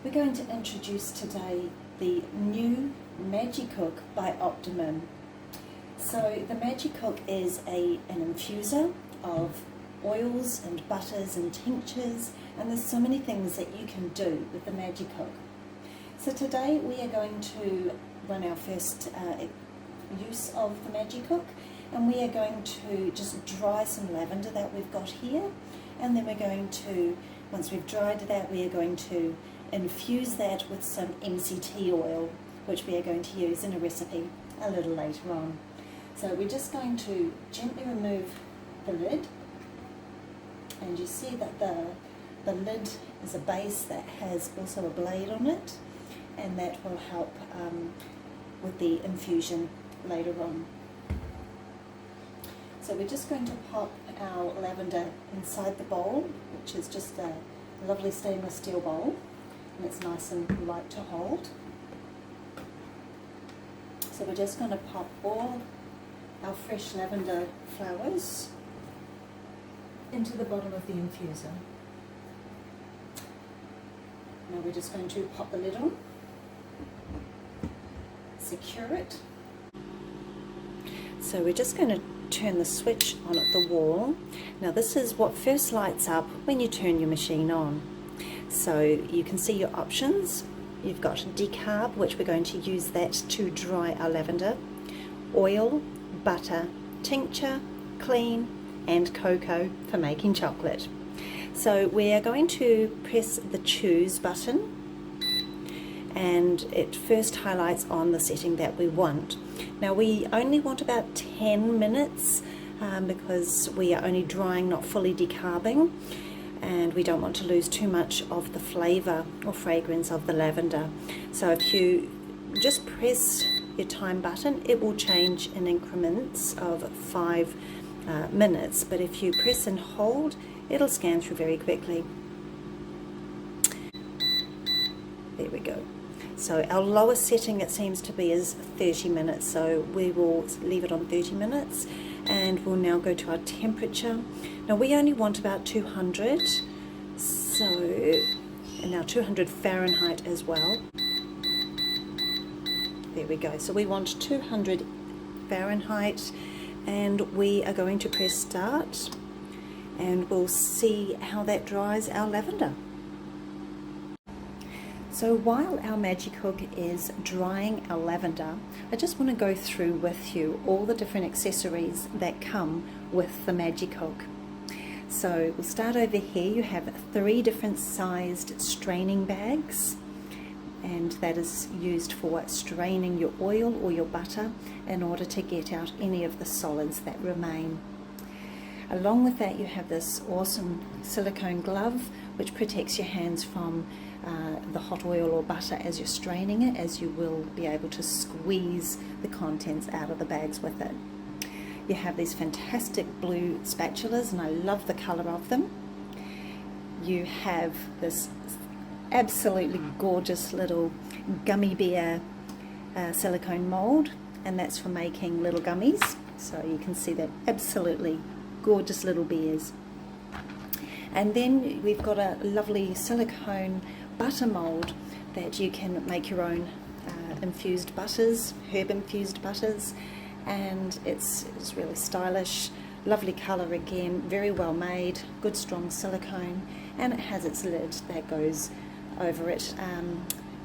We're going to introduce today the new MagiCook by Optimum. So the MagiCook is an infuser of oils and butters and tinctures, and there's so many things that you can do with the MagiCook. So today we are going to run our first use of the MagiCook, and we are going to just dry some lavender that we've got here, and then we're going to, once we've dried that, we are going to infuse that with some MCT oil, which we are going to use in a recipe a little later on. So we're just going to gently remove the lid, and you see that the lid is a base that has also a blade on it, and that will help with the infusion later on. So we're just going to pop our lavender inside the bowl, which is just a lovely stainless steel bowl, and it's nice and light to hold. So we're just going to pop all our fresh lavender flowers into the bottom of the infuser. Now we're just going to pop the lid on, secure it. So we're just going to turn the switch on at the wall. Now this is what first lights up when you turn your machine on. So you can see your options. You've got decarb, which we're going to use that to dry our lavender, oil, butter, tincture, clean, and cocoa for making chocolate. So we are going to press the choose button, and it first highlights on the setting that we want. Now we only want about 10 minutes because we are only drying, not fully decarbing, and we don't want to lose too much of the flavour or fragrance of the lavender. So if you just press your time button, it will change in increments of 5 minutes, but if you press and hold, it'll scan through very quickly. There we go. So our lowest setting, it seems to be, is 30 minutes, so we will leave it on 30 minutes, and we'll now go to our temperature. Now we only want about 200, so, and now 200 Fahrenheit as well. There we go. So we want 200 Fahrenheit, and we are going to press start, and we'll see how that dries our lavender. So while our MagiCook is drying our lavender, I just want to go through with you all the different accessories that come with the MagiCook. So we'll start over here. You have 3 different sized straining bags, and that is used for straining your oil or your butter in order to get out any of the solids that remain. Along with that, you have this awesome silicone glove which protects your hands from the hot oil or butter as you're straining it, as you will be able to squeeze the contents out of the bags with it. You have these fantastic blue spatulas, and I love the colour of them. You have this absolutely gorgeous little gummy bear silicone mould, and that's for making little gummies. So you can see that absolutely gorgeous little bears. And then we've got a lovely silicone butter mould that you can make your own infused butters, herb infused butters, and it's really stylish, lovely colour again, very well made, good strong silicone, and it has its lid that goes over it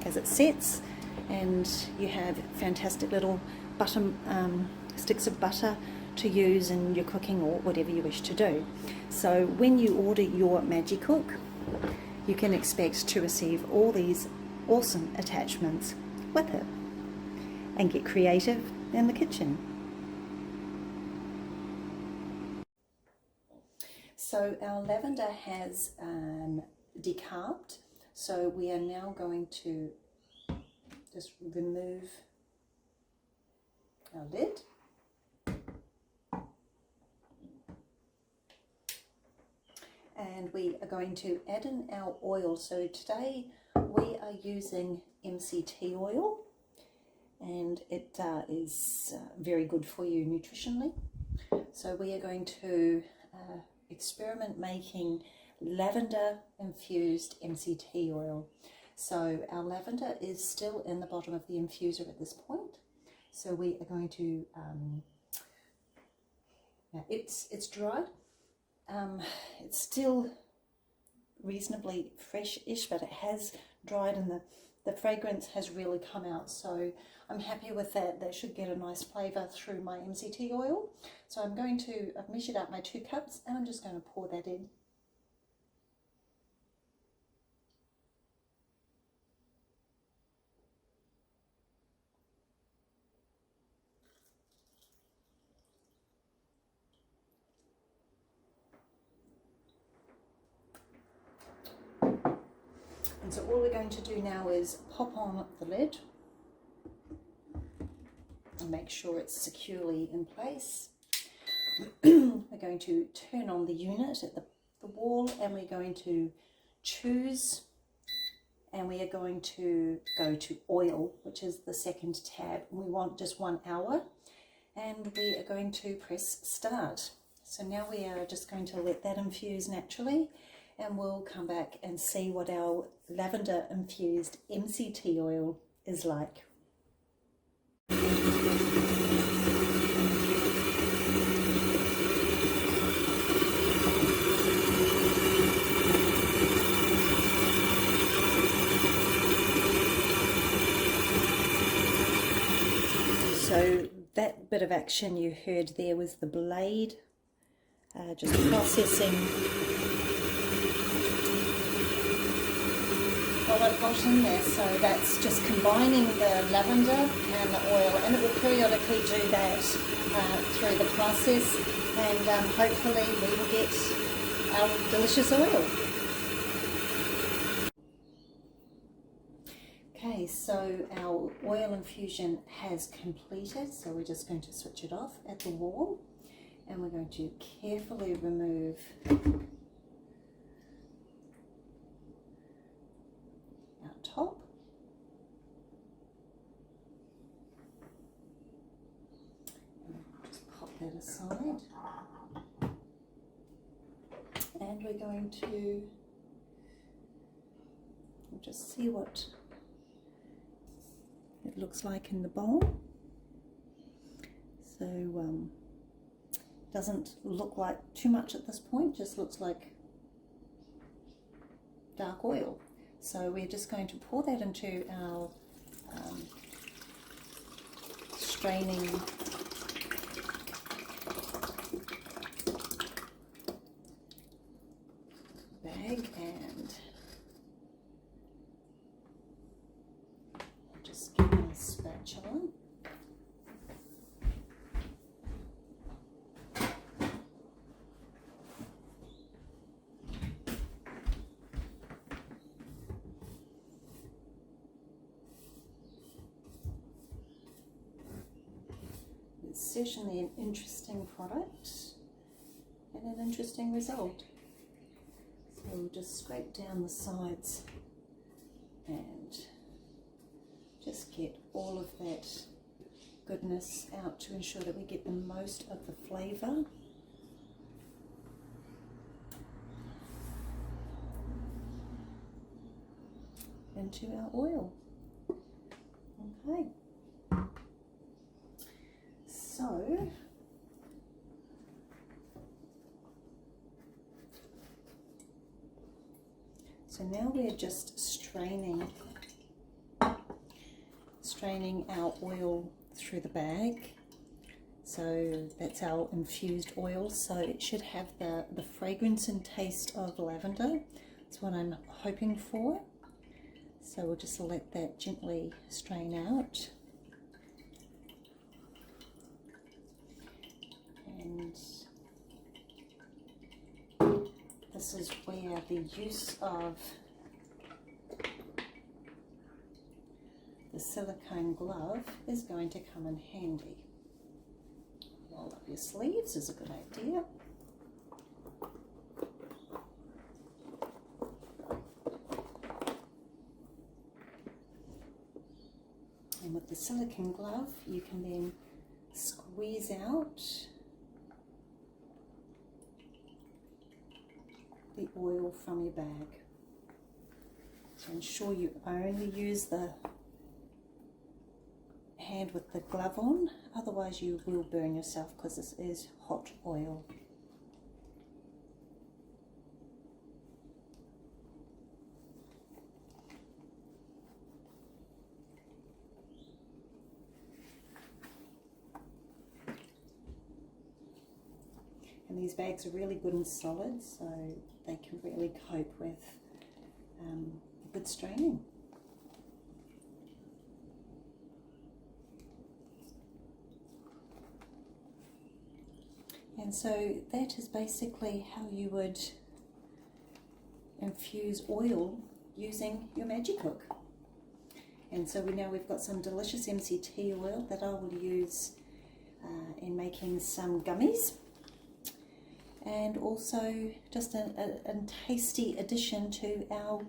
as it sets, and you have fantastic little butter sticks of butter to use in your cooking or whatever you wish to do. So when you order your MagiCook, you can expect to receive all these awesome attachments with it, and get creative in the kitchen. So our lavender has decarbed, so we are now going to just remove our lid. And we are going to add in our oil. So today we are using MCT oil, and it is very good for you nutritionally. So we are going to experiment making lavender infused MCT oil. So our lavender is still in the bottom of the infuser at this point. So we are going to, it's dried. It's still reasonably fresh-ish, but it has dried and the fragrance has really come out. So I'm happy with that. That should get a nice flavour through my MCT oil. So I'm going to, I've measured out my 2 cups and I'm just going to pour that in. And so all we're going to do now is pop on the lid and make sure it's securely in place. We're going to turn on the unit at the wall and we're going to choose, and we are going to go to oil, which is the second tab. We want just 1 hour and we are going to press start. So now we are just going to let that infuse naturally, and we'll come back and see what our lavender infused MCT oil is like. So that bit of action you heard there was the blade just processing what I've got in there. So that's just combining the lavender and the oil, and it will periodically do that through the process, and hopefully we will get our delicious oil. Okay, so our oil infusion has completed, so we're just going to switch it off at the wall, and we're going to carefully remove our top. And just pop that aside, and we're going to just see what it looks like in the bowl. So doesn't look like too much at this point, just looks like dark oil. So we're just going to pour that into our straining bag, and just get my spatula. It's certainly an interesting product and an interesting result. So we'll just scrape down the sides and just get all of that goodness out to ensure that we get the most of the flavour. Into our oil. Okay. So now we're just straining our oil through the bag. So that's our infused oil. So it should have the fragrance and taste of lavender. That's what I'm hoping for. So we'll just let that gently strain out. And this is where the use of the silicone glove is going to come in handy. Roll up your sleeves is a good idea. And with the silicone glove, you can then squeeze out the oil from your bag. Ensure you only use the hand with the glove on, otherwise you will burn yourself because this is hot oil. And these bags are really good and solid, so they can really cope with good straining. And so that is basically how you would infuse oil using your MagiCook. And so we've got some delicious MCT oil that I will use in making some gummies, and also just a tasty addition to our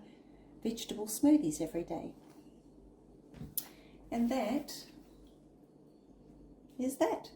vegetable smoothies every day. And that is that.